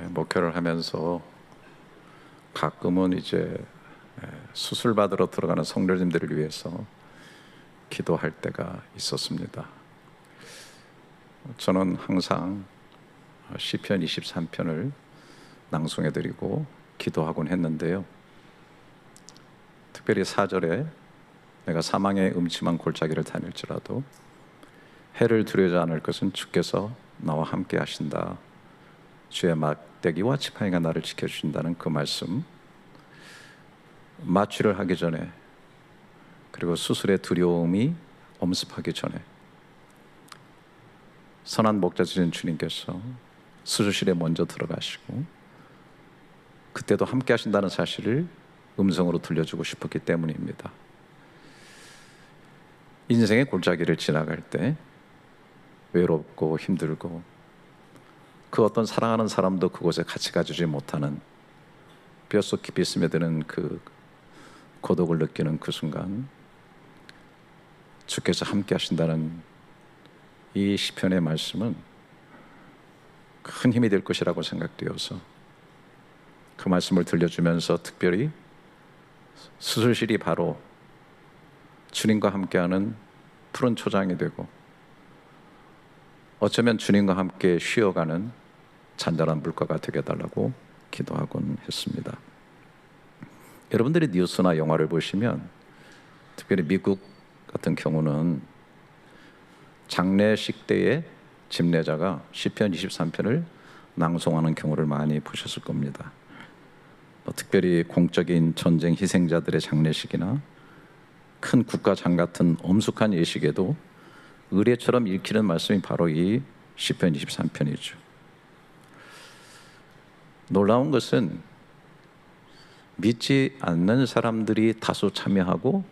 목회를 하면서 가끔은 이제 수술 받으러 들어가는 성도님들을 위해서 기도할 때가 있었습니다. 저는 항상 시편 23편을 낭송해드리고 기도하곤 했는데요. 특별히 4절에 내가 사망의 음침한 골짜기를 다닐지라도 해를 두려워하지 않을 것은 주께서 나와 함께 하신다. 주의 막대기와 지팡이가 나를 지켜주신다는 그 말씀, 마취를 하기 전에, 그리고 수술의 두려움이 엄습하기 전에 선한 목자주신 주님께서 수술실에 먼저 들어가시고 그때도 함께 하신다는 사실을 음성으로 들려주고 싶었기 때문입니다. 인생의 골짜기를 지나갈 때 외롭고 힘들고 그 어떤 사랑하는 사람도 그곳에 같이 가주지 못하는 뼛속 깊이 스며드는 그 고독을 느끼는 그 순간, 주께서 함께 하신다는 이 시편의 말씀은 큰 힘이 될 것이라고 생각되어서 그 말씀을 들려주면서 특별히 수술실이 바로 주님과 함께하는 푸른 초장이 되고 어쩌면 주님과 함께 쉬어가는 잔잔한 물가가 되게 해달라고 기도하곤 했습니다. 여러분들이 뉴스나 영화를 보시면 특별히 미국 같은 경우는 장례식 때에 집례자가 시편 23편을 낭송하는 경우를 많이 보셨을 겁니다. 특별히 공적인 전쟁 희생자들의 장례식이나 큰 국가장 같은 엄숙한 예식에도 의례처럼 읽히는 말씀이 바로 이 시편 23편이죠. 놀라운 것은 믿지 않는 사람들이 다수 참여하고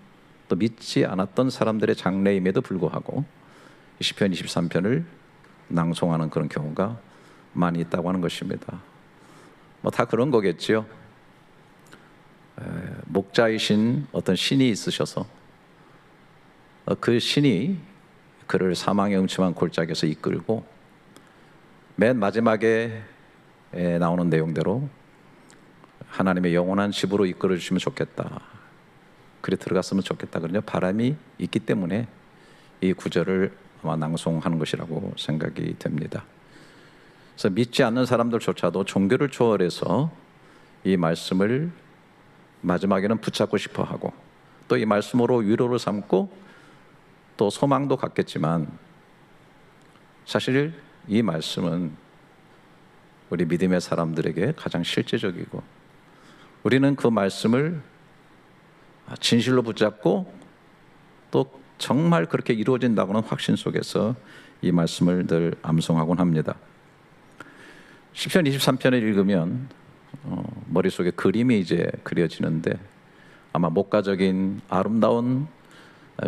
또 믿지 않았던 사람들의 장례임에도 불구하고 시편 23편을 낭송하는 그런 경우가 많이 있다고 하는 것입니다. 다 그런 거겠지요. 목자이신 어떤 신이 있으셔서 그 신이 그를 사망의 음침한 골짜기에서 이끌고 맨 마지막에 나오는 내용대로 하나님의 영원한 집으로 이끌어 주시면 좋겠다, 그래 들어갔으면 좋겠다, 그런 바람이 있기 때문에 이 구절을 아마 낭송하는 것이라고 생각이 됩니다. 그래서 믿지 않는 사람들조차도 종교를 초월해서 이 말씀을 마지막에는 붙잡고 싶어 하고 또 이 말씀으로 위로를 삼고 또 소망도 갖겠지만, 사실 이 말씀은 우리 믿음의 사람들에게 가장 실제적이고 우리는 그 말씀을 진실로 붙잡고 또 정말 그렇게 이루어진다고는 확신 속에서 이 말씀을 늘 암송하곤 합니다. 시편 23편을 읽으면 머릿속에 그림이 이제 그려지는데 아마 목가적인 아름다운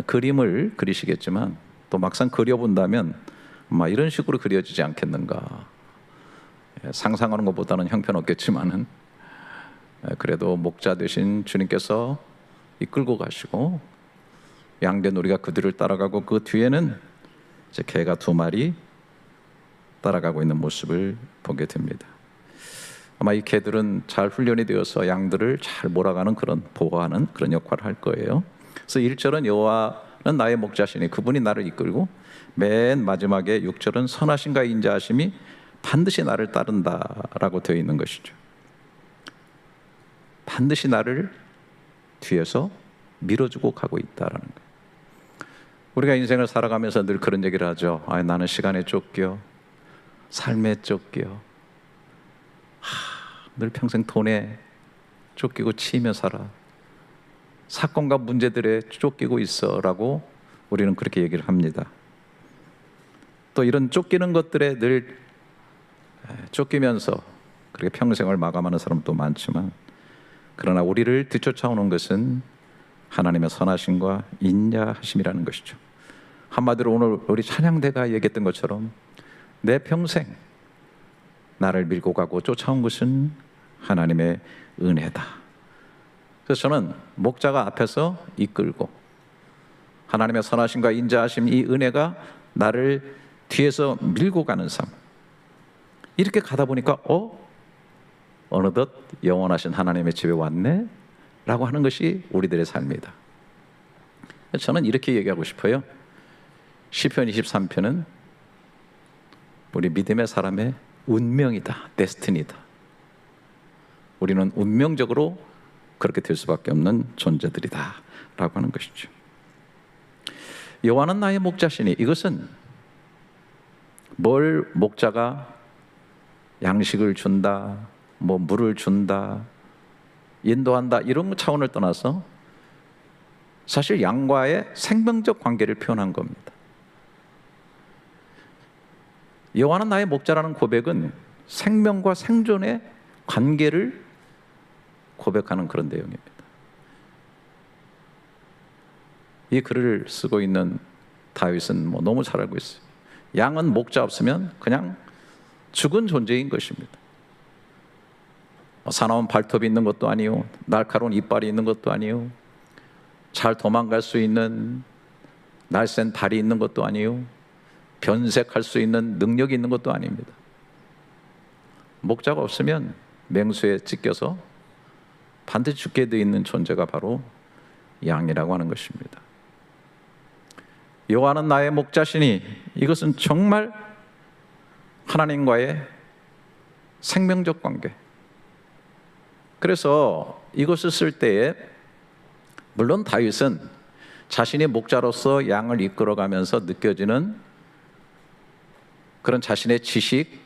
그림을 그리시겠지만 또 막상 그려본다면 아마 이런 식으로 그려지지 않겠는가. 상상하는 것보다는 형편없겠지만은 그래도 목자 되신 주님께서 이끌고 가시고 양된 우리가 그들을 따라가고 그 뒤에는 이제 개가 2마리 따라가고 있는 모습을 보게 됩니다. 아마 이 개들은 잘 훈련이 되어서 양들을 잘 몰아가는 그런 보호하는 그런 역할을 할 거예요. 그래서 1절은 여호와는 나의 목자시니 그분이 나를 이끌고, 맨 마지막에 6절은 선하신가 인자하심이 반드시 나를 따른다라고 되어 있는 것이죠. 반드시 나를 뒤에서 밀어주고 가고 있다라는 거예요. 우리가 인생을 살아가면서 늘 그런 얘기를 하죠. 나는 시간에 쫓겨, 삶에 쫓겨, 늘 평생 돈에 쫓기고 치이며 살아, 사건과 문제들에 쫓기고 있어 라고 우리는 그렇게 얘기를 합니다. 또 이런 쫓기는 것들에 늘 쫓기면서 그렇게 평생을 마감하는 사람도 많지만, 그러나 우리를 뒤쫓아오는 것은 하나님의 선하심과 인자하심이라는 것이죠. 한마디로 오늘 우리 찬양대가 얘기했던 것처럼 내 평생 나를 밀고 가고 쫓아온 것은 하나님의 은혜다. 그래서 저는 목자가 앞에서 이끌고 하나님의 선하심과 인자하심, 이 은혜가 나를 뒤에서 밀고 가는 삶, 이렇게 가다 보니까 어느덧 영원하신 하나님의 집에 왔네? 라고 하는 것이 우리들의 삶이다. 저는 이렇게 얘기하고 싶어요. 시편 23편은 우리 믿음의 사람의 운명이다, 데스티니다. 우리는 운명적으로 그렇게 될 수밖에 없는 존재들이다 라고 하는 것이죠. 여호와는 나의 목자시니, 이것은 뭘 목자가 양식을 준다, 뭐 물을 준다, 인도한다 이런 차원을 떠나서 사실 양과의 생명적 관계를 표현한 겁니다. 여호와는 나의 목자라는 고백은 생명과 생존의 관계를 고백하는 그런 내용입니다. 이 글을 쓰고 있는 다윗은 뭐 너무 잘 알고 있어요. 양은 목자 없으면 그냥 죽은 존재인 것입니다. 사나운 발톱이 있는 것도 아니요, 날카로운 이빨이 있는 것도 아니요, 잘 도망갈 수 있는 날쌘 다리 있는 것도 아니요, 변색할 수 있는 능력이 있는 것도 아닙니다. 목자가 없으면 맹수에 찢겨서 반드시 죽게 되어 있는 존재가 바로 양이라고 하는 것입니다. 여호와는 나의 목자시니, 이것은 정말 하나님과의 생명적 관계. 그래서 이것을 쓸 때에 물론 다윗은 자신이 목자로서 양을 이끌어가면서 느껴지는 그런 자신의 지식,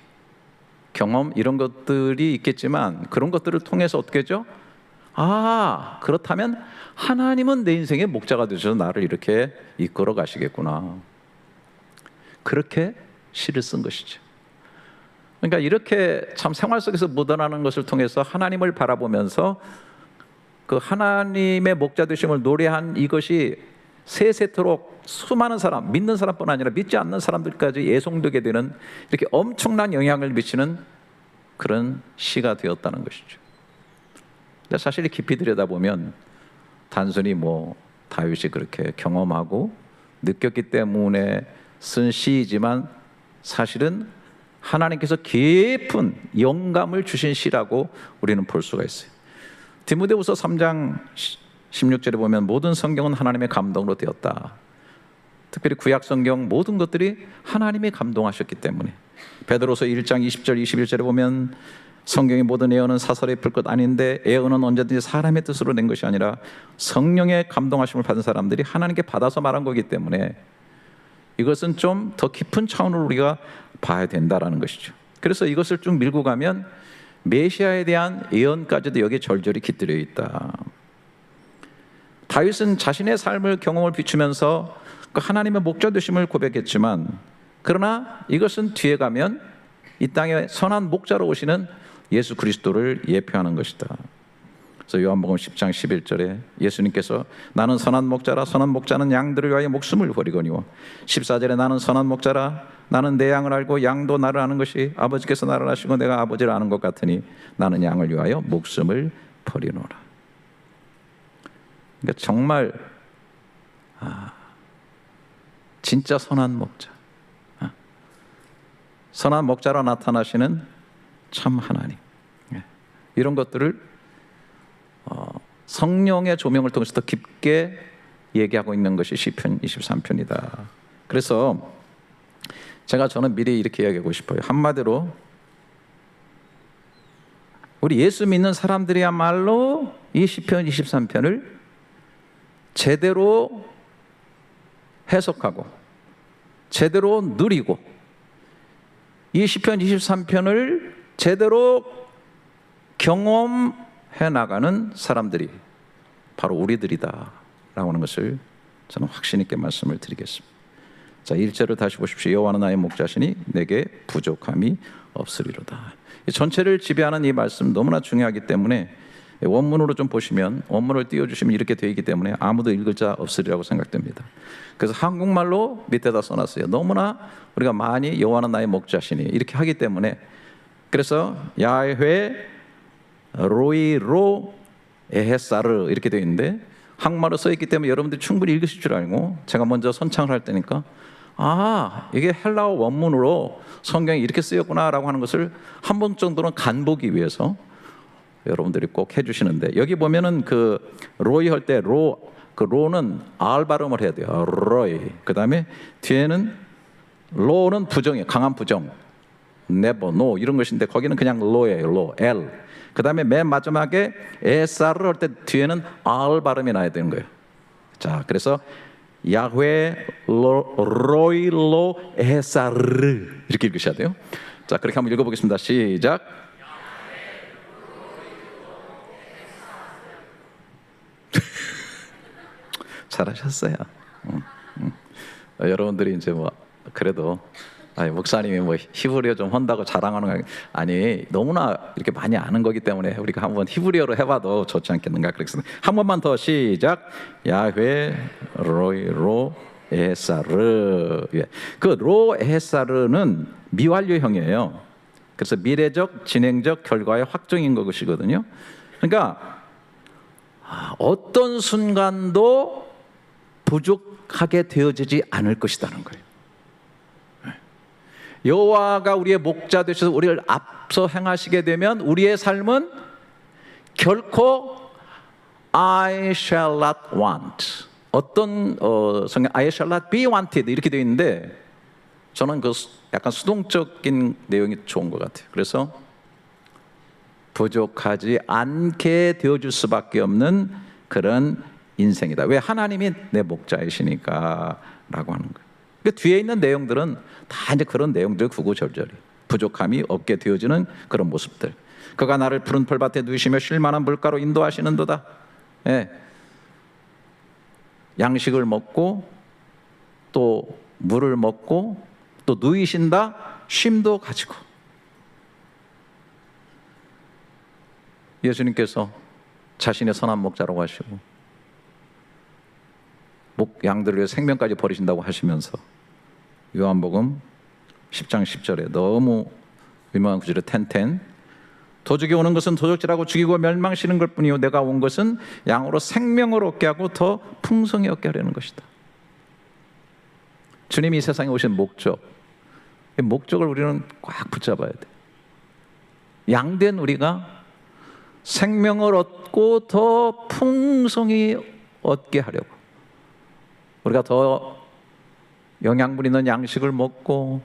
경험 이런 것들이 있겠지만 그런 것들을 통해서 어떻게 하죠? 아, 그렇다면 하나님은 내 인생의 목자가 되셔서 나를 이렇게 이끌어 가시겠구나. 그렇게 시를 쓴 것이죠. 그러니까 이렇게 참 생활 속에서 묻어나는 것을 통해서 하나님을 바라보면서 그 하나님의 목자 되심을 노래한 이것이 세세토록 수많은 사람, 믿는 사람뿐 아니라 믿지 않는 사람들까지 애송되게 되는 이렇게 엄청난 영향을 미치는 그런 시가 되었다는 것이죠. 사실 깊이 들여다보면 단순히 뭐 다윗이 그렇게 경험하고 느꼈기 때문에 쓴 시이지만 사실은 하나님께서 깊은 영감을 주신 시라고 우리는 볼 수가 있어요. 디모데후서 3장 16절에 보면 모든 성경은 하나님의 감동으로 되었다. 특별히 구약 성경 모든 것들이 하나님이 감동하셨기 때문에. 베드로서 1장 20절 21절에 보면 성경의 모든 예언은 사설에 풀 것 아닌데 예언은 언제든지 사람의 뜻으로 낸 것이 아니라 성령의 감동하심을 받은 사람들이 하나님께 받아서 말한 거기 때문에 이것은 좀 더 깊은 차원으로 우리가 봐야 된다라는 것이죠. 그래서 이것을 쭉 밀고 가면 메시아에 대한 예언까지도 여기에 절절히 깃들여 있다. 다윗은 자신의 삶을 경험을 비추면서 그 하나님의 목자 되심을 고백했지만 그러나 이것은 뒤에 가면 이 땅에 선한 목자로 오시는 예수 그리스도를 예표하는 것이다. 그래서 요한복음 10장 11절에 예수님께서 나는 선한 목자라 선한 목자는 양들을 위하여 목숨을 버리거니와 14절에 나는 선한 목자라 나는 내 양을 알고 양도 나를 아는 것이 아버지께서 나를 아시고 내가 아버지를 아는 것 같으니 나는 양을 위하여 목숨을 버리노라. 그러니까 정말 진짜 선한 목자, 선한 목자로 나타나시는 참 하나님, 이런 것들을 성령의 조명을 통해서 더 깊게 얘기하고 있는 것이 시편 23편이다. 그래서 저는 미리 이렇게 이야기하고 싶어요. 한마디로 우리 예수 믿는 사람들이야말로 이 시편 23편을 제대로 해석하고 제대로 누리고 이 시편 23편을 제대로 경험해 나가는 사람들이 바로 우리들이다 라고 하는 것을 저는 확신 있게 말씀을 드리겠습니다. 자, 1절을 다시 보십시오. 여호와는 나의 목자시니 내게 부족함이 없으리로다. 전체를 지배하는 이 말씀 너무나 중요하기 때문에 원문으로 좀 보시면, 원문을 띄워주시면 이렇게 되어 있기 때문에 아무도 읽을 자 없으리라고 생각됩니다. 그래서 한국말로 밑에다 써놨어요. 너무나 우리가 많이 여호와는 나의 목자시니 이렇게 하기 때문에, 그래서 야훼 로이로 에헤사르 이렇게 되어 있는데 한국말로 써 있기 때문에 여러분들이 충분히 읽으실 줄 알고 제가 먼저 선창을 할 때니까 이게 헬라어 원문으로 성경이 이렇게 쓰였구나 라고 하는 것을 한 번 정도는 간보기 위해서 여러분들이 꼭 해주시는데, 여기 보면은 그 로이 할 때 그 로는 R 발음을 해야 돼요. 로이. 그 다음에 뒤에는 로는 부정이에요. 강한 부정. never, no 이런 것인데 거기는 그냥 로예요. 로, L. 그 다음에 맨 마지막에 SR을 할 때 뒤에는 R 발음이 나야 되는 거예요. 자, 그래서 야훼 로이 로 SR 이렇게 읽으셔야 돼요. 자, 그렇게 한번 읽어보겠습니다. 시작. 잘하셨어요. 여러분들이 이제 뭐 그래도 목사님이 뭐 히브리어 좀 한다고 자랑하는 거 아니, 너무나 이렇게 많이 아는 거기 때문에 우리가 한번 히브리어로 해봐도 좋지 않겠는가. 그래서 한 번만 더 시작. 야훼 로이로 에사르. 그 로 에사르는 미완료형이에요. 그래서 미래적 진행적 결과의 확정인 것이거든요. 그러니까 어떤 순간도 부족하게 되어지지 않을 것이라는 거예요. 여호와가 우리의 목자 되셔서 우리를 앞서 행하시게 되면 우리의 삶은 결코 I shall not want, 어떤 성경 I shall not be wanted 이렇게 되어 있는데 저는 그 약간 수동적인 내용이 좋은 것 같아요. 그래서 부족하지 않게 되어줄 수밖에 없는 그런 인생이다. 왜? 하나님이 내 목자이시니까 라고 하는 거예요. 그 뒤에 있는 내용들은 다 이제 그런 내용들 구구절절히 부족함이 없게 되어지는 그런 모습들. 그가 나를 푸른 풀밭에 누이시며 쉴 만한 물가로 인도하시는도다. 예. 양식을 먹고 또 물을 먹고 또 누이신다. 쉼도 가지고. 예수님께서 자신의 선한 목자라고 하시고 양들을 위해 생명까지 버리신다고 하시면서 요한복음 10장 10절에 너무 유명한 구절에 텐텐 도적이 오는 것은 도적질하고 죽이고 멸망시는 것 뿐이요 내가 온 것은 양으로 생명을 얻게 하고 더 풍성히 얻게 하려는 것이다. 주님이 이 세상에 오신 목적, 이 목적을 우리는 꽉 붙잡아야 돼. 양된 우리가 생명을 얻고 더 풍성히 얻게 하려고, 우리가 더 영양분 있는 양식을 먹고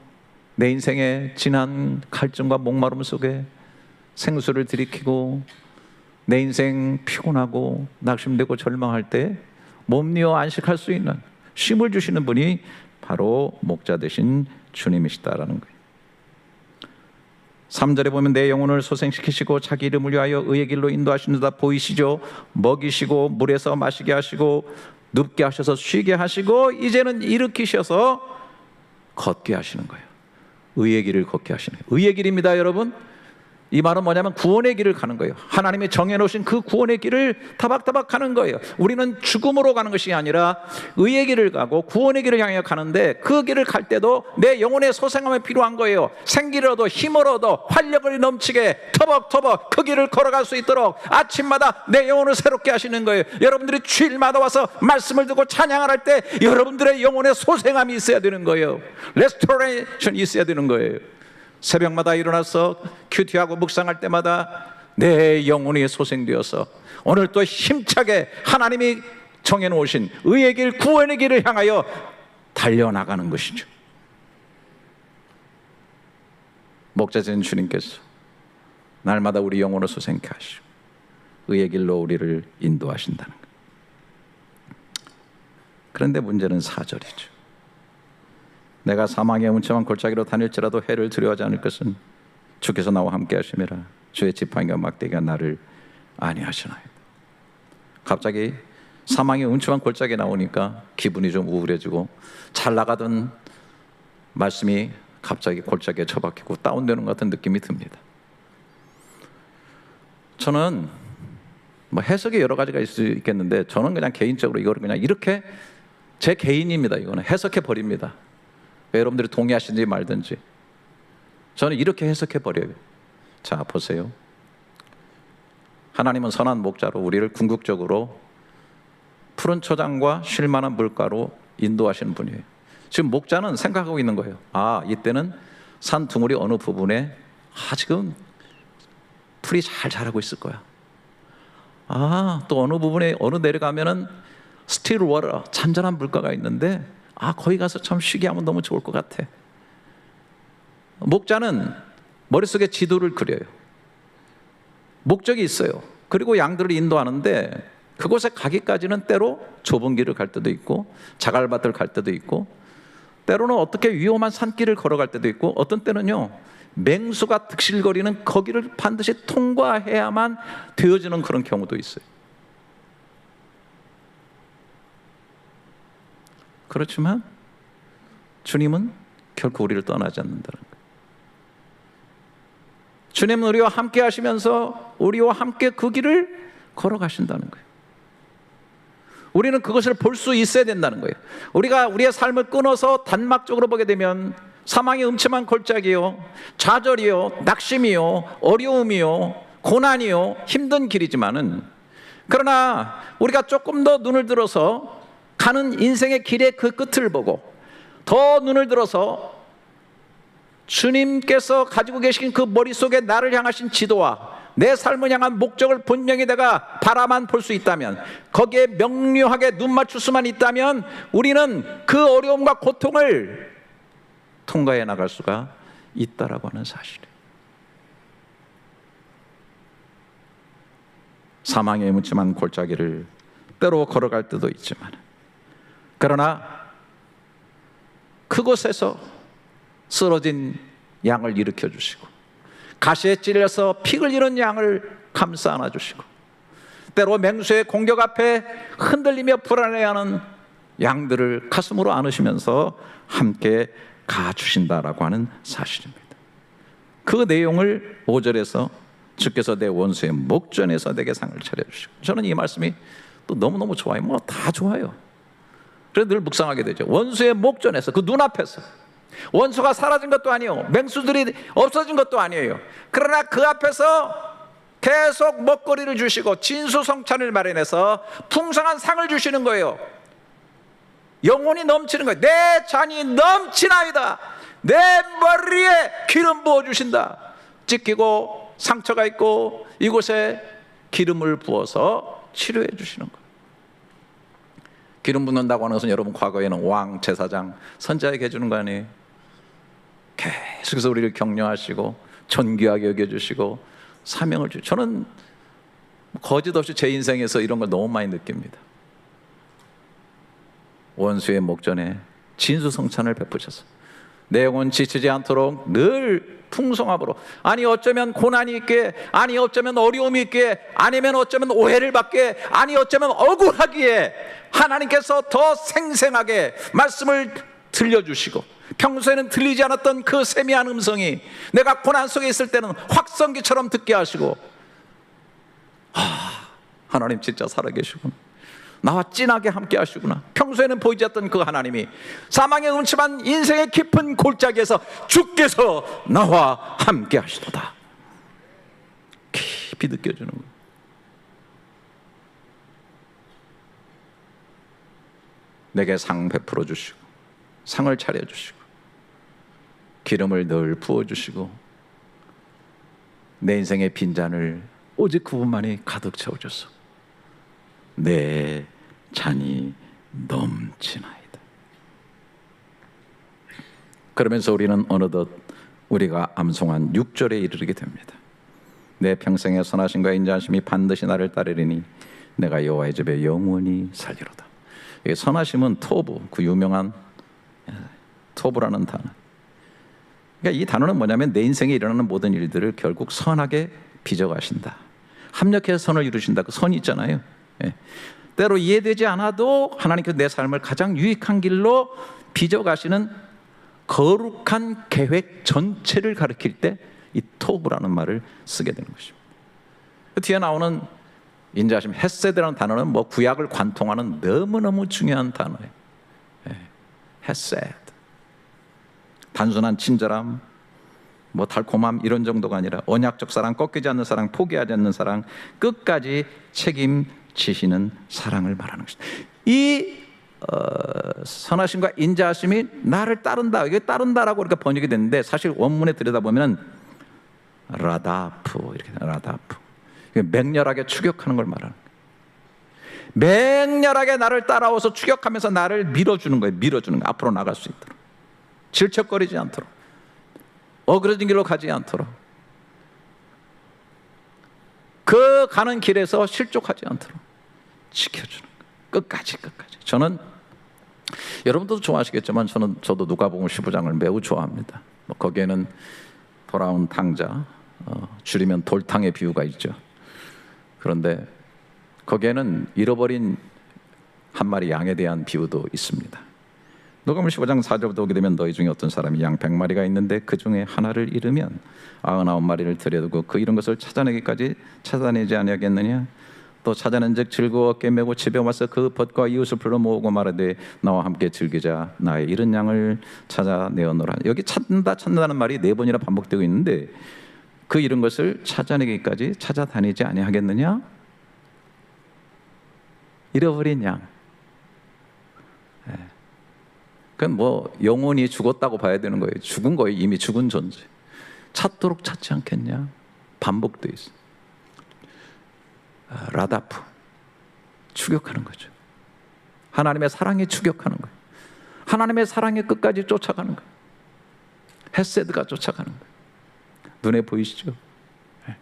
내 인생의 진한 갈증과 목마름 속에 생수를 들이키고 내 인생 피곤하고 낙심되고 절망할 때 몸뉘어 안식할 수 있는 쉼을 주시는 분이 바로 목자 되신 주님이시다라는 거예요. 3절에 보면 내 영혼을 소생시키시고 자기 이름을 위하여 의의 길로 인도하시는다. 보이시죠? 먹이시고 물에서 마시게 하시고 눕게 하셔서 쉬게 하시고 이제는 일으키셔서 걷게 하시는 거예요. 의의 길을 걷게 하시는 거예요. 의의 길입니다, 여러분. 이 말은 뭐냐면 구원의 길을 가는 거예요. 하나님이 정해놓으신 그 구원의 길을 타박타박 가는 거예요. 우리는 죽음으로 가는 것이 아니라 의의 길을 가고 구원의 길을 향해 가는데 그 길을 갈 때도 내 영혼의 소생함이 필요한 거예요. 생기를 얻어 힘을 얻어 활력을 넘치게 터벅터벅 그 길을 걸어갈 수 있도록 아침마다 내 영혼을 새롭게 하시는 거예요. 여러분들이 주일마다 와서 말씀을 듣고 찬양을 할 때 여러분들의 영혼의 소생함이 있어야 되는 거예요. 레스토레이션이 있어야 되는 거예요. 새벽마다 일어나서 큐티하고 묵상할 때마다 내 영혼이 소생되어서 오늘 또 힘차게 하나님이 정해놓으신 의의 길, 구원의 길을 향하여 달려나가는 것이죠. 목자신 주님께서 날마다 우리 영혼을 소생케 하시고 의의 길로 우리를 인도하신다는 것. 그런데 문제는 4절이죠. 내가 사망의 음침한 골짜기로 다닐지라도 해를 두려워하지 않을 것은 주께서 나와 함께 하심이라. 주의 지팡이와 막대기가 나를 안위하시나이다. 갑자기 사망의 음침한 골짜기에 나오니까 기분이 좀 우울해지고 잘 나가던 말씀이 갑자기 골짜기에 처박히고 다운되는 것 같은 느낌이 듭니다. 저는 뭐 해석이 여러 가지가 있을 수 있겠는데 저는 그냥 개인적으로 이거를 그냥 이렇게 제 개인입니다. 이거는 해석해 버립니다. 여러분들이 동의하시는지 말든지 저는 이렇게 해석해 버려요. 자, 보세요. 하나님은 선한 목자로 우리를 궁극적으로 푸른 초장과 쉴 만한 물가로 인도하시는 분이에요. 지금 목자는 생각하고 있는 거예요. 아, 이때는 산 둥우리 어느 부분에 지금 풀이 잘 자라고 있을 거야. 또 어느 부분에 어느 내려가면은 스틸 워터, 잔잔한 물가가 있는데 거기 가서 참 쉬게 하면 너무 좋을 것 같아. 목자는 머릿속에 지도를 그려요. 목적이 있어요. 그리고 양들을 인도하는데 그곳에 가기까지는 때로 좁은 길을 갈 때도 있고 자갈밭을 갈 때도 있고 때로는 어떻게 위험한 산길을 걸어갈 때도 있고 어떤 때는요 맹수가 득실거리는 거기를 반드시 통과해야만 되어지는 그런 경우도 있어요. 그렇지만 주님은 결코 우리를 떠나지 않는다는 거예요. 주님은 우리와 함께 하시면서 우리와 함께 그 길을 걸어가신다는 거예요. 우리는 그것을 볼 수 있어야 된다는 거예요. 우리가 우리의 삶을 끊어서 단막적으로 보게 되면 사망의 음침한 골짜기요, 좌절이요, 낙심이요, 어려움이요, 고난이요, 힘든 길이지만은 그러나 우리가 조금 더 눈을 들어서 가는 인생의 길의 그 끝을 보고 더 눈을 들어서 주님께서 가지고 계신 그 머릿속에 나를 향하신 지도와 내 삶을 향한 목적을 분명히 내가 바라만 볼 수 있다면, 거기에 명료하게 눈 맞출 수만 있다면 우리는 그 어려움과 고통을 통과해 나갈 수가 있다라고 하는 사실이에요. 사망의 묻지만 골짜기를 때로 걸어갈 때도 있지만, 그러나 그곳에서 쓰러진 양을 일으켜 주시고 가시에 찔려서 피 흘리는 양을 감싸 안아 주시고 때로 맹수의 공격 앞에 흔들리며 불안해하는 양들을 가슴으로 안으시면서 함께 가주신다라고 하는 사실입니다. 그 내용을 5절에서 주께서 내 원수의 목전에서 내게 상을 차려주시고, 저는 이 말씀이 또 너무너무 좋아요. 뭐 다 좋아요. 그래서 늘 묵상하게 되죠. 원수의 목전에서, 그 눈앞에서. 원수가 사라진 것도 아니에요. 맹수들이 없어진 것도 아니에요. 그러나 그 앞에서 계속 먹거리를 주시고 진수성찬을 마련해서 풍성한 상을 주시는 거예요. 영혼이 넘치는 거예요. 내 잔이 넘치나이다. 내 머리에 기름 부어주신다. 찢기고 상처가 있고 이곳에 기름을 부어서 치료해 주시는 거예요. 기름 붓는다고 하는 것은 여러분 과거에는 왕, 제사장, 선지자에게 해주는 거 아니에요? 계속해서 우리를 격려하시고 존귀하게 여겨주시고 사명을 주시고, 저는 거짓 없이 제 인생에서 이런 걸 너무 많이 느낍니다. 원수의 목전에 진수성찬을 베푸셔서 내 영혼 지치지 않도록 늘 풍성함으로, 아니 어쩌면 고난이 있게, 아니 어쩌면 어려움이 있게, 아니면 어쩌면 오해를 받게, 아니 어쩌면 억울하기에 하나님께서 더 생생하게 말씀을 들려주시고, 평소에는 들리지 않았던 그 세미한 음성이 내가 고난 속에 있을 때는 확성기처럼 듣게 하시고, 하나님 진짜 살아계시구나, 나와 진하게 함께 하시구나. 평소에는 보이지 않던 그 하나님이 사망의 음침한 인생의 깊은 골짜기에서 주께서 나와 함께 하시도다 깊이 느껴지는 거예요. 내게 상 베풀어 주시고 상을 차려주시고 기름을 늘 부어주시고 내 인생의 빈잔을 오직 그분만이 가득 채워줘서 내 잔이 넘치나이다. 그러면서 우리는 어느덧 우리가 암송한 6절에 이르게 됩니다. 내 평생의 선하심과 인자하심이 반드시 나를 따르리니 내가 여호와의 집에 영원히 살리로다. 이 선하심은 토부, 그 유명한 토부라는 단어. 그러니까 이 단어는 뭐냐면 내 인생에 일어나는 모든 일들을 결국 선하게 빚어가신다. 합력해서 선을 이루신다. 그 선이 있잖아요. 예. 때로 이해되지 않아도 하나님께서 내 삶을 가장 유익한 길로 빚어가시는 거룩한 계획 전체를 가리킬 때 이 토부라는 말을 쓰게 되는 것입니다. 그 뒤에 나오는 인자하심 헤세드라는 단어는 뭐 구약을 관통하는 너무너무 중요한 단어예요. 예. 헤세드, 단순한 친절함, 뭐 달콤함 이런 정도가 아니라 언약적 사랑, 꺾이지 않는 사랑, 포기하지 않는 사랑, 끝까지 책임지시는 사랑을 말하는 것입니다. 이 선하심과 인자하심이 나를 따른다, 이게 따른다라고 이렇게 번역이 됐는데 사실 원문에 들여다보면 라다프, 이렇게 라다프, 맹렬하게 추격하는 걸 말하는 거예요. 맹렬하게 나를 따라와서 추격하면서 나를 밀어주는 거예요. 밀어주는 거예요. 앞으로 나갈 수 있도록, 질척거리지 않도록, 어그러진 길로 가지 않도록, 그 가는 길에서 실족하지 않도록 지켜주는 거예요. 끝까지. 저는 여러분도 좋아하시겠지만 저도 누가복음 15장을 매우 좋아합니다. 거기에는 돌아온 탕자, 줄이면 돌탕의 비유가 있죠. 그런데 거기에는 잃어버린 한 마리 양에 대한 비유도 있습니다. 누가복음 15장 4절부터 오게 되면 너희 중에 어떤 사람이 양 100마리가 있는데 그 중에 하나를 잃으면 99마리를 들여두고 그 잃은 것을 찾아내기까지 찾아내지 아니하겠느냐. 또 찾아낸즉 즐거웠게 메고 집에 와서 그 벗과 이웃을 불러 모으고 말하되 나와 함께 즐기자. 나의 잃은 양을 찾아내어노라. 여기 찾는다는 말이 4번이나 반복되고 있는데 그 잃은 것을 찾아내기까지 찾아다니지 아니하겠느냐. 잃어버린 양. 그건 뭐 영혼이 죽었다고 봐야 되는 거예요. 죽은 거예요. 이미 죽은 존재. 찾도록 찾지 않겠냐. 반복되어 있어요. 라다프, 추격하는 거죠. 하나님의 사랑에 추격하는 거예요. 하나님의 사랑의 끝까지 쫓아가는 거예요. 헤세드가 쫓아가는 거예요. 눈에 보이시죠? 네.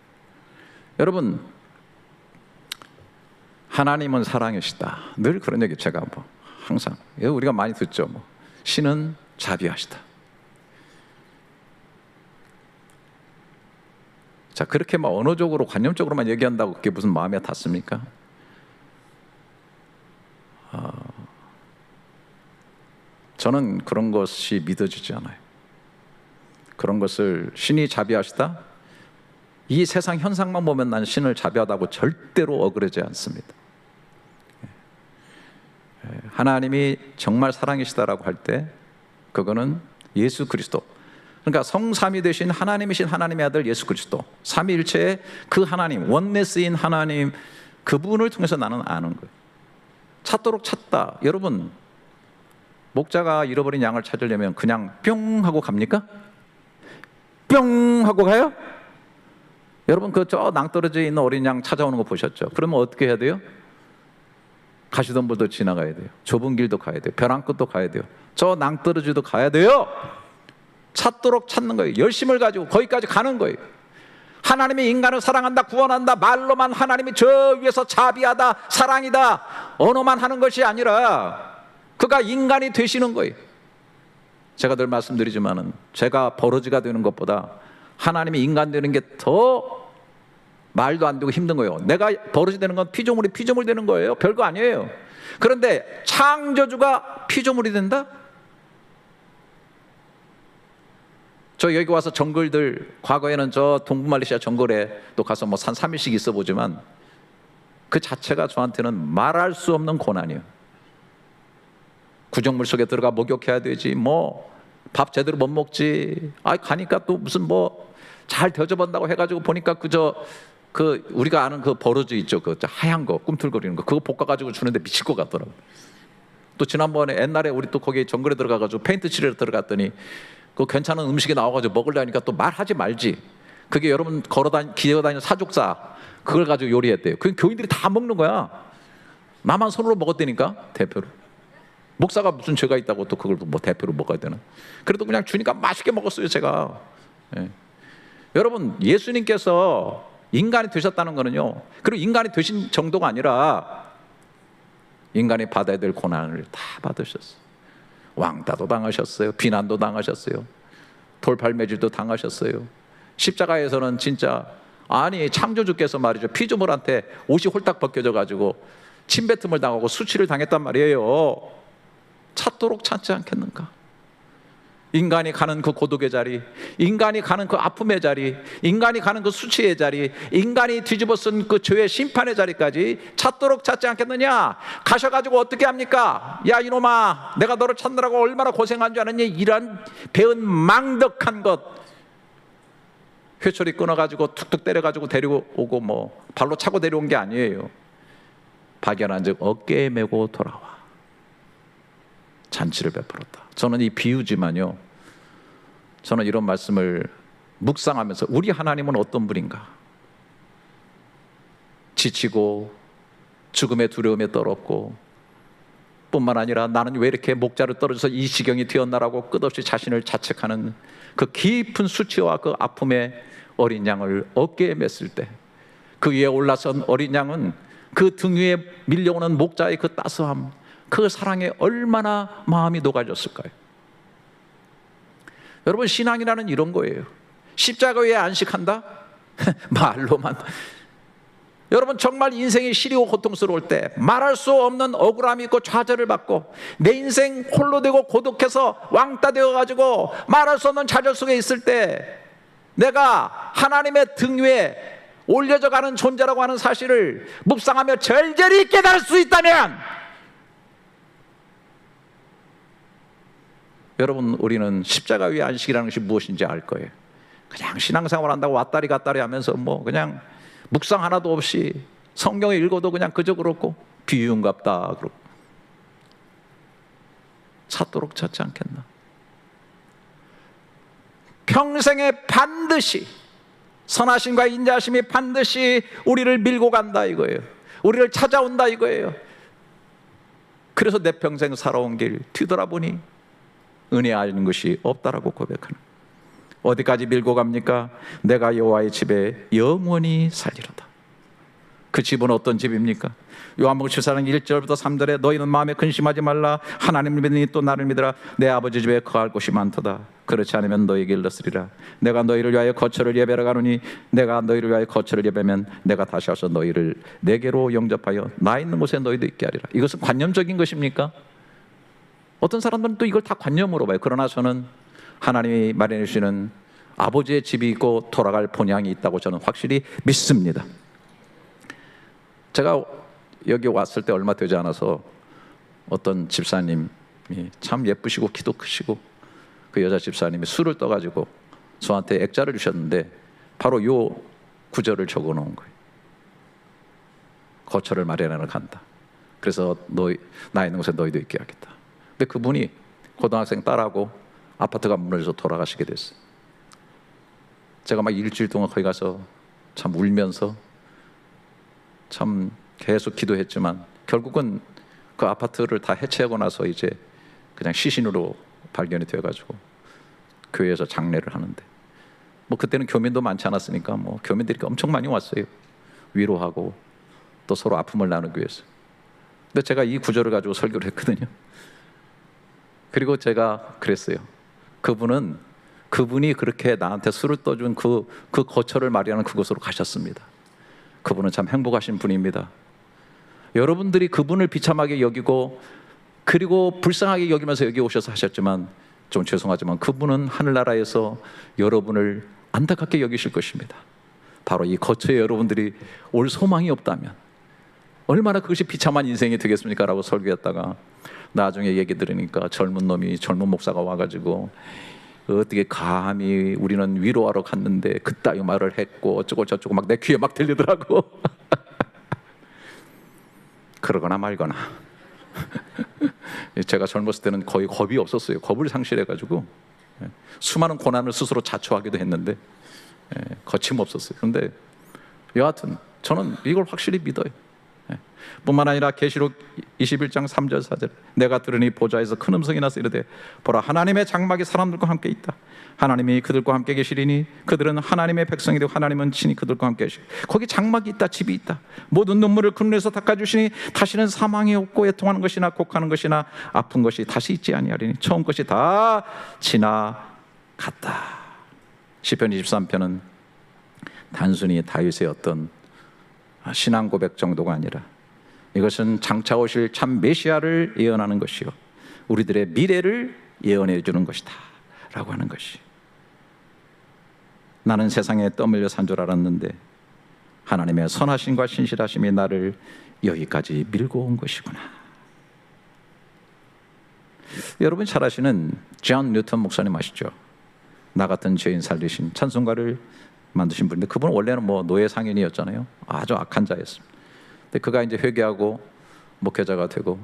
여러분, 하나님은 사랑이시다. 늘 그런 얘기 제가 뭐 항상 우리가 많이 듣죠. 뭐 신은 자비하시다. 자, 그렇게 막 언어적으로 관념적으로만 얘기한다고 그게 무슨 마음에 닿습니까? 저는 그런 것이 믿어지지 않아요. 그런 것을 신이 자비하시다? 이 세상 현상만 보면 난 신을 자비하다고 절대로 어그러지 않습니다. 하나님이 정말 사랑이시다라고 할 때 그거는 예수 그리스도, 그러니까 성삼위 되신 하나님이신 하나님의 아들 예수 그리스도, 삼위일체의 그 하나님, 원네스인 하나님, 그분을 통해서 나는 아는 거예요. 찾도록 찾다. 여러분, 목자가 잃어버린 양을 찾으려면 그냥 뿅 하고 갑니까? 뿅 하고 가요? 여러분, 그 저 낭떠러지에 있는 어린 양 찾아오는 거 보셨죠? 그러면 어떻게 해야 돼요? 가시덤불도 지나가야 돼요. 좁은 길도 가야 돼요. 벼랑 끝도 가야 돼요. 저 낭떠러지도 가야 돼요. 찾도록 찾는 거예요. 열심을 가지고 거기까지 가는 거예요. 하나님이 인간을 사랑한다, 구원한다, 말로만 하나님이 저 위에서 자비하다, 사랑이다, 언어만 하는 것이 아니라 그가 인간이 되시는 거예요. 제가 늘 말씀드리지만은 제가 버러지가 되는 것보다 하나님이 인간 되는 게 더 말도 안 되고 힘든 거예요. 내가 버러지 되는 건 피조물이 피조물 되는 거예요. 별거 아니에요. 그런데 창조주가 피조물이 된다? 저 여기 와서 정글들, 과거에는 저 동부말레이시아 정글에 또 가서 뭐 한 3일씩 있어 보지만 그 자체가 저한테는 말할 수 없는 고난이에요. 구정물 속에 들어가 목욕해야 되지, 뭐 밥 제대로 못 먹지. 가니까 또 무슨 뭐 잘 대접한다고 해가지고 보니까 그 우리가 아는 그 버러지 있죠, 그 하얀 거 꿈틀거리는 거, 그거 볶아가지고 주는데 미칠 것 같더라고. 또 지난번에 옛날에 우리 또 거기 정글에 들어가가지고 페인트 칠하러 들어갔더니 그 괜찮은 음식이 나와가지고 먹으려니까 또 말하지 말지. 그게 여러분 기어다니는 사족사, 그걸 가지고 요리했대요. 그 교인들이 다 먹는 거야. 나만 손으로 먹었다니까, 대표로. 목사가 무슨 죄가 있다고 또 그걸 뭐 대표로 먹어야 되나? 그래도 그냥 주니까 맛있게 먹었어요, 제가. 예. 여러분, 예수님께서 인간이 되셨다는 거는요, 그리고 인간이 되신 정도가 아니라 인간이 받아야 될 고난을 다 받으셨어요. 왕따도 당하셨어요. 비난도 당하셨어요. 돌팔매질도 당하셨어요. 십자가에서는 진짜, 아니 창조주께서 말이죠, 피조물한테 옷이 홀딱 벗겨져 가지고 침뱉음을 당하고 수치를 당했단 말이에요. 찾도록 찾지 않겠는가? 인간이 가는 그 고독의 자리, 인간이 가는 그 아픔의 자리, 인간이 가는 그 수치의 자리, 인간이 뒤집어 쓴 그 죄의 심판의 자리까지 찾도록 찾지 않겠느냐? 가셔가지고 어떻게 합니까? 야 이놈아, 내가 너를 찾느라고 얼마나 고생한 줄 아느니? 이런 배은 망덕한 것, 회초리 끊어가지고 툭툭 때려가지고 데리고 오고 뭐 발로 차고 데려온 게 아니에요. 발견한 즉 어깨에 메고 돌아와 잔치를 베풀었다. 저는 이 비유지만요, 저는 이런 말씀을 묵상하면서 우리 하나님은 어떤 분인가? 지치고 죽음의 두려움에 떨었고, 뿐만 아니라 나는 왜 이렇게 목자로 떨어져서 이 지경이 되었나라고 끝없이 자신을 자책하는 그 깊은 수치와 그 아픔의 어린 양을 어깨에 맸을 때, 그 위에 올라선 어린 양은 그 등 위에 밀려오는 목자의 그 따스함, 그 사랑에 얼마나 마음이 녹아졌을까요? 여러분, 신앙이라는 이런 거예요. 십자가 위에 안식한다? 말로만. 여러분, 정말 인생이 시리고 고통스러울 때, 말할 수 없는 억울함이 있고 좌절을 받고, 내 인생 홀로 되고 고독해서 왕따 되어가지고 말할 수 없는 좌절 속에 있을 때, 내가 하나님의 등 위에 올려져 가는 존재라고 하는 사실을 묵상하며 절절히 깨달을 수 있다면, 여러분, 우리는 십자가 위의 안식이라는 것이 무엇인지 알 거예요. 그냥 신앙생활 한다고 왔다리 갔다리 하면서 뭐 그냥 묵상 하나도 없이 성경을 읽어도 그냥 그저 그렇고 비유인갑다 그러고 찾도록 찾지 않겠나? 평생에 반드시 선하심과 인자하심이 반드시 우리를 밀고 간다 이거예요. 우리를 찾아온다 이거예요. 그래서 내 평생 살아온 길 뒤돌아보니 은혜 아는 것이 없다라고 고백하는. 어디까지 밀고 갑니까? 내가 여호와의 집에 영원히 살리로다. 그 집은 어떤 집입니까? 요한복음 14장 1절부터 3절에 너희는 마음에 근심하지 말라. 하나님을 믿으니 또 나를 믿으라. 내 아버지 집에 거할 곳이 많도다. 그렇지 않으면 너희에게 일렀으리라. 내가 너희를 위하여 거처를 예배하러 가노니 내가 너희를 위하여 거처를 예배하면 내가 다시 와서 너희를 내게로 영접하여 나 있는 곳에 너희도 있게 하리라. 이것은 관념적인 것입니까? 어떤 사람들은 또 이걸 다 관념으로 봐요. 그러나 저는 하나님이 마련해 주시는 아버지의 집이 있고 돌아갈 본향이 있다고 저는 확실히 믿습니다. 제가 여기 왔을 때 얼마 되지 않아서 어떤 집사님이 참 예쁘시고 키도 크시고 그 여자 집사님이 술을 떠가지고 저한테 액자를 주셨는데 바로 요 구절을 적어 놓은 거예요. 거처를 마련하러 간다. 그래서 나 있는 곳에 너희도 있게 하겠다. 근데 그분이 고등학생 딸하고 아파트가 무너져서 돌아가시게 됐어요. 제가 막 일주일 동안 거기 가서 참 울면서 참 계속 기도했지만 결국은 그 아파트를 다 해체하고 나서 이제 그냥 시신으로 발견이 되어가지고 교회에서 장례를 하는데, 뭐 그때는 교민도 많지 않았으니까 뭐 교민들이 엄청 많이 왔어요. 위로하고 또 서로 아픔을 나누기 위해서. 근데 제가 이 구절을 가지고 설교를 했거든요. 그리고 제가 그랬어요. 그분이 그렇게 나한테 술을 떠준 그 거처를 마련하는 그곳으로 가셨습니다. 그분은 참 행복하신 분입니다. 여러분들이 그분을 비참하게 여기고 그리고 불쌍하게 여기면서 여기 오셔서 하셨지만, 좀 죄송하지만 그분은 하늘나라에서 여러분을 안타깝게 여기실 것입니다. 바로 이 거처에 여러분들이 올 소망이 없다면 얼마나 그것이 비참한 인생이 되겠습니까? 라고 설교했다가 나중에 얘기 들으니까 젊은 목사가 와가지고 어떻게 감히 우리는 위로하러 갔는데 그따위 말을 했고 어쩌고 저쩌고 막 내 귀에 막 들리더라고. 그러거나 말거나. 제가 젊었을 때는 거의 겁이 없었어요. 겁을 상실해가지고 수많은 고난을 스스로 자초하기도 했는데 거침없었어요. 그런데 여하튼 저는 이걸 확실히 믿어요. 뿐만 아니라 계시록 21장 3절 4절 내가 들으니 보좌에서 큰 음성이 나서 이르되 보라 하나님의 장막이 사람들과 함께 있다. 하나님이 그들과 함께 계시리니 그들은 하나님의 백성이 되고 하나님은 친히 그들과 함께 계시고, 거기 장막이 있다, 집이 있다. 모든 눈물을 그 눈에서 닦아주시니 다시는 사망이 없고 애통하는 것이나 곡하는 것이나 아픈 것이 다시 있지 아니하리니 처음 것이 다 지나갔다. 시편 23편은 단순히 다윗의 어떤 신앙 고백 정도가 아니라 이것은 장차 오실 참 메시아를 예언하는 것이요 우리들의 미래를 예언해 주는 것이다 라고 하는 것이. 나는 세상에 떠밀려 산 줄 알았는데 하나님의 선하심과 신실하심이 나를 여기까지 밀고 온 것이구나. 여러분 잘 아시는 존 뉴턴 목사님 아시죠? 나 같은 죄인 살리신 찬송가를 만드신 분인데 그분은 원래는 뭐 노예 상인이었잖아요. 아주 악한 자였습니다. 근데 그가 이제 회개하고 목회자가 되고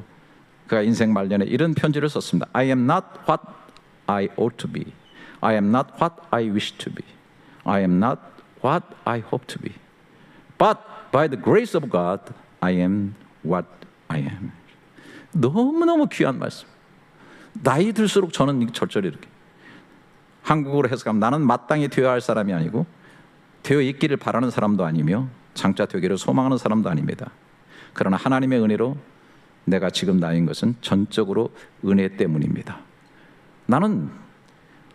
그가 인생 말년에 이런 편지를 썼습니다. I am not what I ought to be. I am not what I wish to be. I am not what I hope to be. But by the grace of God, I am what I am. 너무너무 귀한 말씀. 나이 들수록 저는 절절히 이렇게 한국어로 해석하면 나는 마땅히 되어야 할 사람이 아니고 되어 있기를 바라는 사람도 아니며 장차 되기를 소망하는 사람도 아닙니다. 그러나 하나님의 은혜로 내가 지금 나인 것은 전적으로 은혜 때문입니다. 나는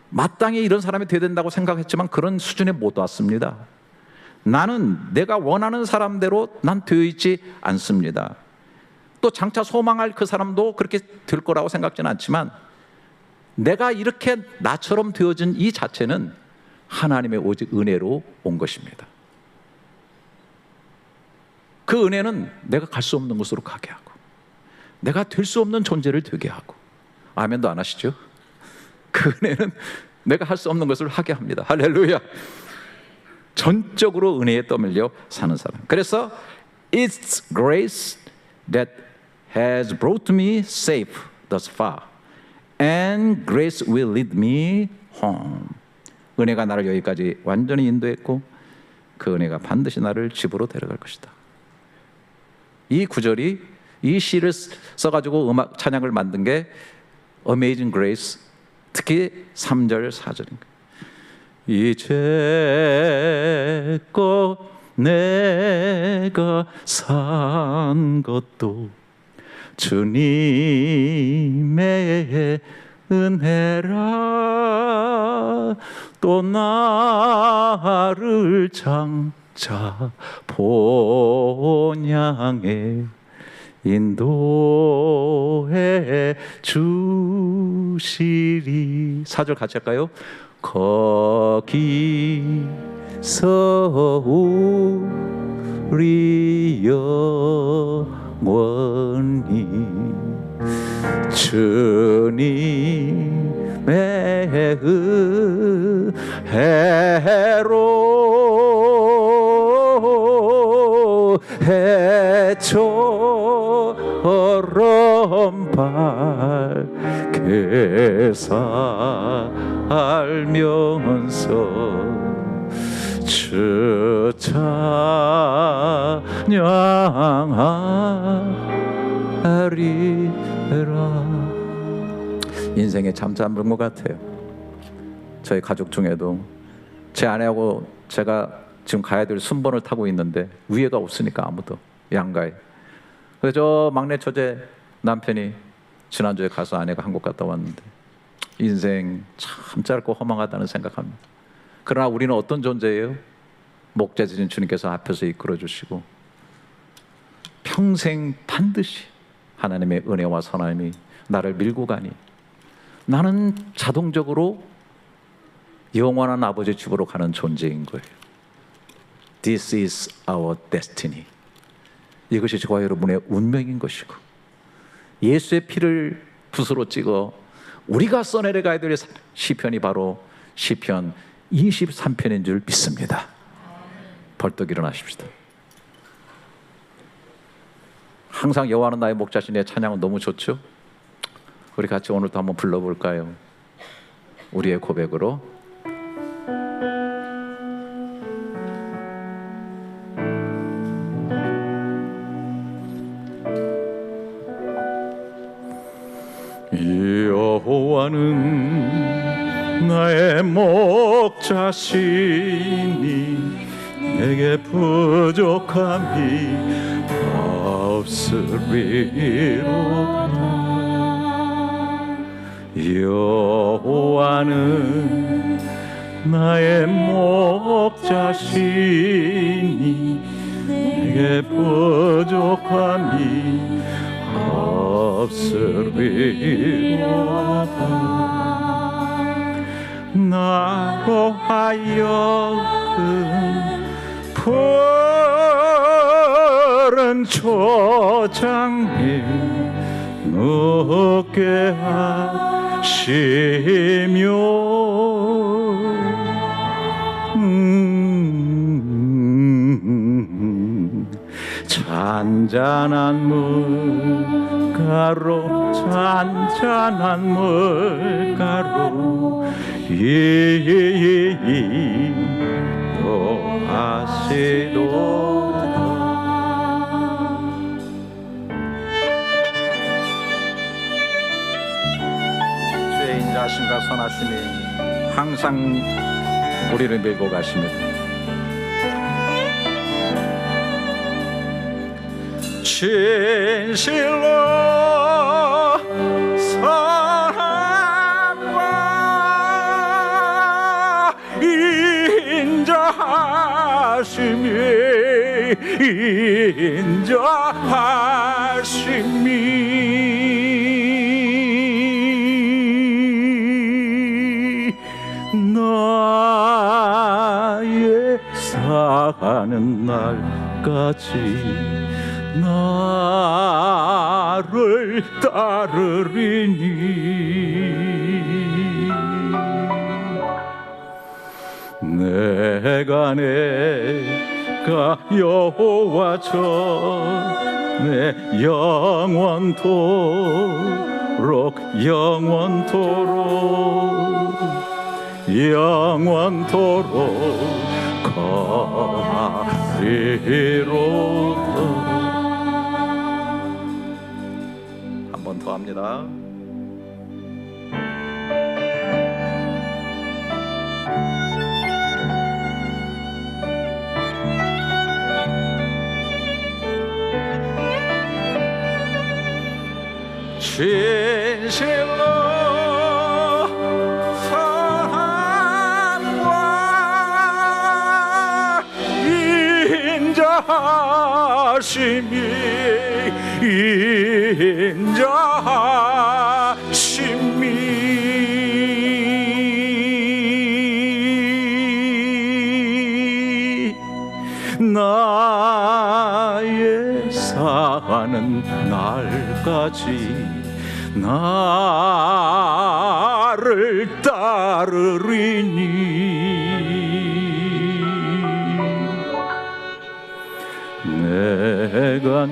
마땅히 이런 사람이 되어야 된다고 생각했지만 그런 수준에 못 왔습니다. 나는 내가 원하는 사람대로 난 되어 있지 않습니다. 또 장차 소망할 그 사람도 그렇게 될 거라고 생각지는 않지만 내가 이렇게 나처럼 되어진 이 자체는 하나님의 오직 은혜로 온 것입니다. 그 은혜는 내가 갈 수 없는 곳으로 가게 하고 내가 될 수 없는 존재를 되게 하고, 아멘도 안 하시죠? 그 은혜는 내가 할 수 없는 것을 하게 합니다. 할렐루야. 전적으로 은혜에 떠밀려 사는 사람. 그래서 It's grace that has brought me safe thus far, and grace will lead me home. 은혜가 나를 여기까지 완전히 인도했고 그 은혜가 반드시 나를 집으로 데려갈 것이다. 이 구절이, 이 시를 써가지고 음악 찬양을 만든 게 Amazing Grace, 특히 3절 4절입니다. 이제껏 내가 산 것도 주님의 은혜라, 또 나를 장차 본향에 인도해 주시리. 4절 같이 할까요? 거기서 우리 영원히 주님의 은혜로 해처럼 밝게 살면서 주 찬양하리라. 인생에 참 짧은 것 같아요. 저희 가족 중에도 제 아내하고 제가 지금 가야 될 순번을 타고 있는데 위에가 없으니까 아무도 양가에. 그래서 저 막내 처제 남편이 지난주에 가서 아내가 한국 갔다 왔는데 인생 참 짧고 허망하다는 생각합니다. 그러나 우리는 어떤 존재예요? 목자 되신 주님께서 앞에서 이끌어 주시고 평생 반드시 하나님의 은혜와 선함이 나를 밀고 가니 나는 자동적으로 영원한 아버지 집으로 가는 존재인 거예요. This is our destiny. 이것이 저와 여러분의 운명인 것이고 예수의 피를 붓으로 찍어 우리가 써내려가야 될 시편이 바로 시편 23편인 줄 믿습니다. 벌떡 일어나십시다. 항상 여호와는 나의 목자시니 찬양은 너무 좋죠? 우리 같이 오늘도 한번 불러볼까요? 우리의 고백으로. 여호와는 나의 목자시니 내게 부족함이 없으리로다. 여호와는 나의 목자시니 내게 부족함이 없으리로다. 나로 하여금 푸른 초장에 눕게 하시며 잔잔한 물가로 잔잔한 물가로 인도하시도다. 선하심이 항상 우리를 밀고 가십니다. 진실로 사랑과 인자하심이 나의 사는 날까지 나를 따르리니 내가 여호와 전에 영원토록 가리로다. 한 번 더 합니다. 진실로 사랑과 인자하심이 나의 사는 날까지 나를 따르리니 내가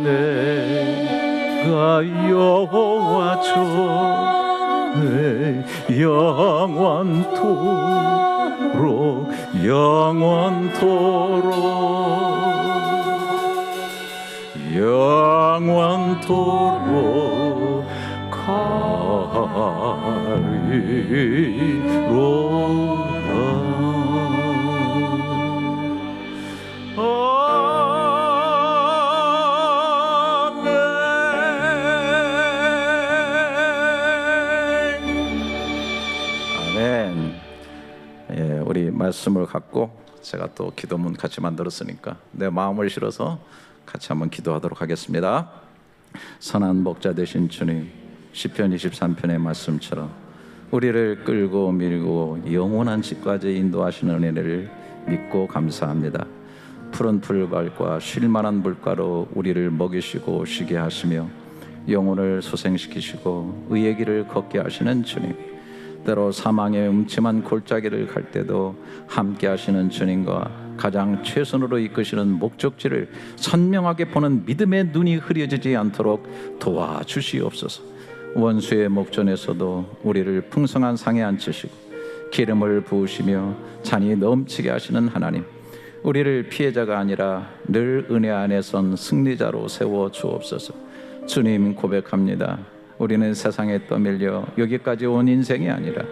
여호와 전에 영원토록 아멘. 예, 우리 말씀을 갖고 제가 또 기도문 같이 만들었으니까 내 마음을 실어서 같이 한번 기도하도록 하겠습니다. 선한 목자 되신 주님, 시편 23편의 말씀처럼 우리를 끌고 밀고 영원한 집까지 인도하시는 은혜를 믿고 감사합니다. 푸른 풀밭과 쉴만한 물가로 우리를 먹이시고 쉬게 하시며 영혼을 소생시키시고 의의 길을 걷게 하시는 주님, 때로 사망의 음침한 골짜기를 갈 때도 함께 하시는 주님과 가장 최선으로 이끄시는 목적지를 선명하게 보는 믿음의 눈이 흐려지지 않도록 도와주시옵소서. 원수의 목전에서도 우리를 풍성한 상에 앉히시고 기름을 부으시며 잔이 넘치게 하시는 하나님, 우리를 피해자가 아니라 늘 은혜 안에 선 승리자로 세워 주옵소서. 주님, 고백합니다. 우리는 세상에 떠밀려 여기까지 온 인생이 아니라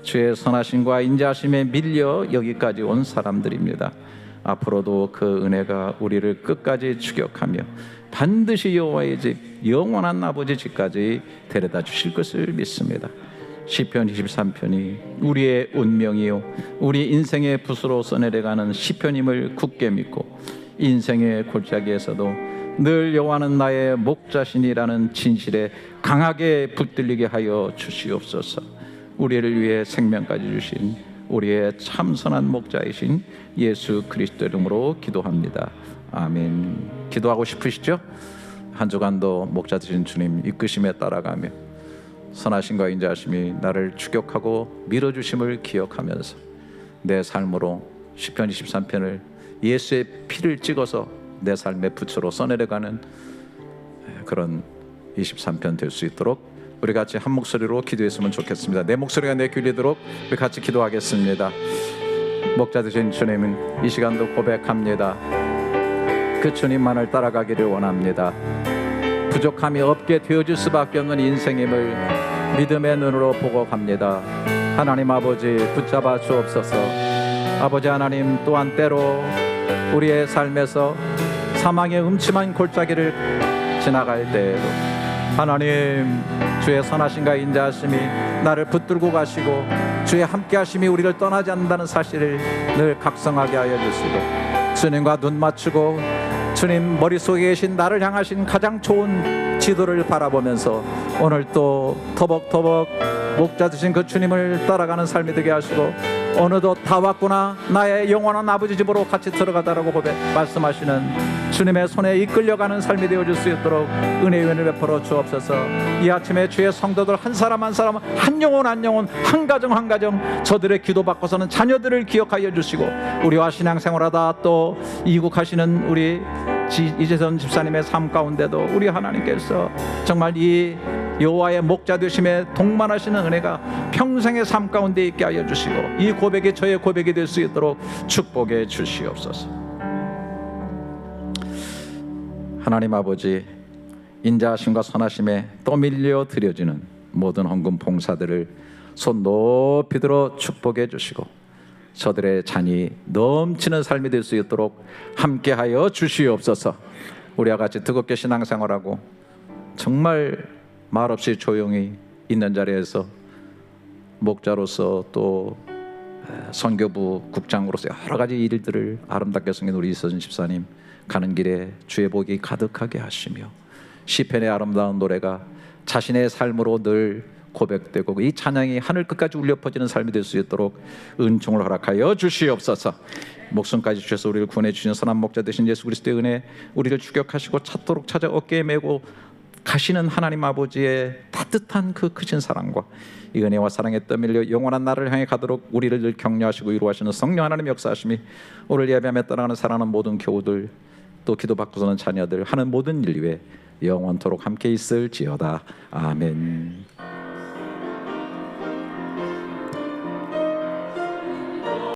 주의 선하심과 인자하심에 밀려 여기까지 온 사람들입니다. 앞으로도 그 은혜가 우리를 끝까지 추격하며 반드시 여호와의 집, 영원한 아버지 집까지 데려다 주실 것을 믿습니다. 시편 23편이 우리의 운명이요 우리 인생의 붓으로 써내려가는 시편임을 굳게 믿고 인생의 골짜기에서도 늘 여호와는 나의 목자시니라는 진실에 강하게 붙들리게 하여 주시옵소서. 우리를 위해 생명까지 주신 우리의 참선한 목자이신 예수 그리스도 이름으로 기도합니다. 아멘. 기도하고 싶으시죠? 한 주간도 목자 되신 주님 이끄심에 따라가며 선하심과 인자하심이 나를 추격하고 밀어주심을 기억하면서 내 삶으로 시편 23편을 예수의 피를 찍어서 내 삶의 붓으로 써내려가는 그런 23편 될 수 있도록 우리 같이 한 목소리로 기도했으면 좋겠습니다. 내 목소리가 내귀 울리도록 우리 같이 기도하겠습니다. 목자 되신 주님은 이 시간도 고백합니다. 그 주님만을 따라가기를 원합니다. 부족함이 없게 되어질 수밖에 없는 인생임을 믿음의 눈으로 보고 갑니다. 하나님 아버지 붙잡아 주옵소서. 아버지 하나님, 또한 때로 우리의 삶에서 사망의 음침한 골짜기를 지나갈 때에도 하나님, 주의 선하심과 인자하심이 나를 붙들고 가시고 주의 함께하심이 우리를 떠나지 않는다는 사실을 늘 각성하게 하여 주시고, 주님과 눈 맞추고 주님 머릿속에 계신 나를 향하신 가장 좋은 지도를 바라보면서 오늘 또 터벅터벅 목자 되신 그 주님을 따라가는 삶이 되게 하시고, 어느덧 다 왔구나, 나의 영원한 아버지 집으로 같이 들어가다라고 말씀하시는 주님의 손에 이끌려가는 삶이 되어줄 수 있도록 은혜의 은혜를 베풀어 주옵소서. 이 아침에 주의 성도들 한 사람 한 사람, 한 영혼 한 영혼, 한 가정 한 가정, 저들의 기도 받고서는 자녀들을 기억하여 주시고, 우리와 신앙생활하다 또 이국하시는 우리 이재선 집사님의 삶 가운데도 우리 하나님께서 정말 이 여호와의 목자 되심에 동반하시는 은혜가 평생의 삶 가운데 있게 하여 주시고, 이 고백이 저의 고백이 될 수 있도록 축복해 주시옵소서. 하나님 아버지, 인자하심과 선하심에 떠밀려 드려지는 모든 헌금 봉사들을 손 높이 들어 축복해 주시고, 저들의 잔이 넘치는 삶이 될 수 있도록 함께하여 주시옵소서. 우리와 같이 뜨겁게 신앙생활하고 정말 말없이 조용히 있는 자리에서 목자로서 또 선교부 국장으로서 여러 가지 일들을 아름답게 섬긴 우리 이서진 집사님, 가는 길에 주의 복이 가득하게 하시며 시편의 아름다운 노래가 자신의 삶으로 늘 고백되고 이 찬양이 하늘 끝까지 울려 퍼지는 삶이 될 수 있도록 은총을 허락하여 주시옵소서. 목숨까지 주셔서 우리를 구원해 주시는 선한 목자 되신 예수 그리스도의 은혜, 우리를 추격하시고 찾도록 찾아 어깨에 메고 가시는 하나님 아버지의 따뜻한 그 크신 사랑과 이 은혜와 사랑에 떠밀려 영원한 나를 향해 가도록 우리를 늘 격려하시고 위로하시는 성령 하나님 역사하심이 오늘 예배함에 따라가는 사랑하는 모든 교우들, 또 기도받고서는 자녀들 하는 모든 인류에 영원토록 함께 있을지어다. 아멘.